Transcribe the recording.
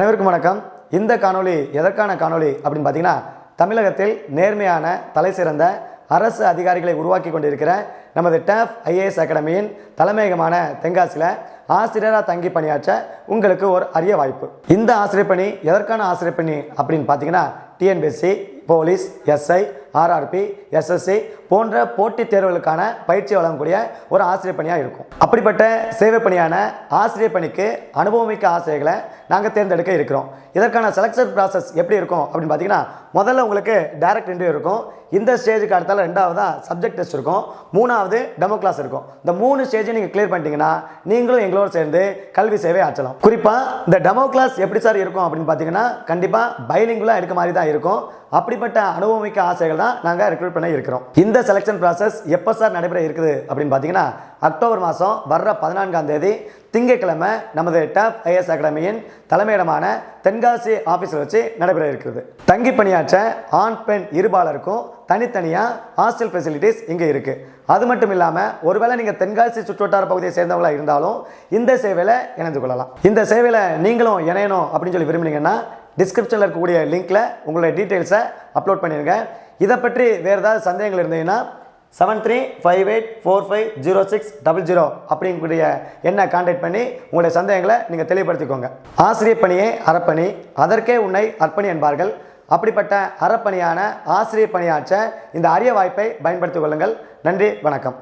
அனைவருக்கும் வணக்கம். இந்த காணொளி எதற்கான காணொளி அப்படின்னு பார்த்தீங்கன்னா, தமிழகத்தில் நேர்மையான தலை சிறந்த அரசு அதிகாரிகளை உருவாக்கி கொண்டிருக்கிற நமது டேப் ஐஏஎஸ் அகாடமியின் தலைமையகமான தென்காசியில் ஆசிரியராக தங்கி பணியாற்ற உங்களுக்கு ஒரு அரிய வாய்ப்பு. இந்த ஆசிரியர் பணி எதற்கான ஆசிரியர் பணி அப்படின்னு பார்த்தீங்கன்னா, TNPSC, police, SI, RRB, SSC போன்ற போட்டித் தேர்வுகளுக்கான பயிற்சி வழங்கக்கூடிய ஒரு ஆசிரியர் பணியாக இருக்கும். அப்படிப்பட்ட சேவை பணியான ஆசிரியர் பணிக்கு அனுபவமிக்க ஆசிரியர்களை நாங்கள் தேர்ந்தெடுக்க இருக்கிறோம். இதற்கான செலக்ஷன் ப்ராசஸ் எப்படி இருக்கும் அப்படின்னு பார்த்தீங்கன்னா, முதல்ல உங்களுக்கு டைரக்ட் இன்டர்வியூ இருக்கும். இந்த ஸ்டேஜுக்கு அடுத்தால ரெண்டாவதா சப்ஜெக்ட் டெஸ்ட் இருக்கும், மூணாவது டெமோ கிளாஸ் இருக்கும். இந்த 3 ஸ்டேஜை நீங்கள் கிளியர் பண்ணிட்டீங்கன்னா நீங்களும் எங்களோடு சேர்ந்து கல்வி சேவை ஆற்றலாம். குறிப்பாக இந்த டெமோ கிளாஸ் எப்படி சார் இருக்கும் அப்படின்னு பார்த்தீங்கன்னா, கண்டிப்பாக பைலிங்குலாக இருக்க மாதிரி தான் இருக்கும். அப்படிப்பட்ட அனுபவமிக்க ஆசிரியர்கள் தான் நாங்கள் ரெக்ரூட் பண்ண இருக்கிறோம். இந்த செலக்ஷன் ப்ராசஸ் எப்போ சார் நடைபெற இருக்குது அப்படின்னு பார்த்தீங்கன்னா, அக்டோபர் மாதம் வர்ற 14ஆம் தேதி திங்கட்கிழமை நமது டேப் ஐஏஎஸ் அகாடமியின் தலைமையிடமான தென்காசி ஆஃபீஸில் வச்சு நடைபெற இருக்கிறது. தங்கி பணியாற்ற ஆண் பெண் இருபாலருக்கும் தனித்தனியாக ஹாஸ்டல் ஃபெசிலிட்டிஸ் இங்கே இருக்குது. அது மட்டும் இல்லாமல் ஒருவேளை நீங்கள் தென்காசி சுற்றுவட்டார பகுதியை சேர்ந்தவங்களாக இருந்தாலும் இந்த சேவையில் இணைந்து கொள்ளலாம். இந்த சேவையில் நீங்களும் இணையணும் அப்படின்னு சொல்லி விரும்புனீங்கன்னா டிஸ்கிரிப்ஷனில் இருக்கக்கூடிய லிங்க்கில் உங்களுடைய டீட்டெயில்ஸை அப்லோட் பண்ணிடுங்க. இதை பற்றி வேறு ஏதாவது சந்தேகங்கள் இருந்தீங்கன்னா 7358450600 அப்படிங்கக்கூடிய எண்ணை கான்டாக்ட் பண்ணி உங்களுடைய சந்தேகங்களை நீங்கள் தெளிவுபடுத்திக்கோங்க. ஆசிரியர் பணியே அறப்பணி, அதற்கே உன்னை அர்ப்பணி என்பார்கள். அப்படிப்பட்ட அறப்பணியான ஆசிரியர் பணியாற்ற இந்த அரிய வாய்ப்பை பயன்படுத்திக் கொள்ளுங்கள். நன்றி, வணக்கம்.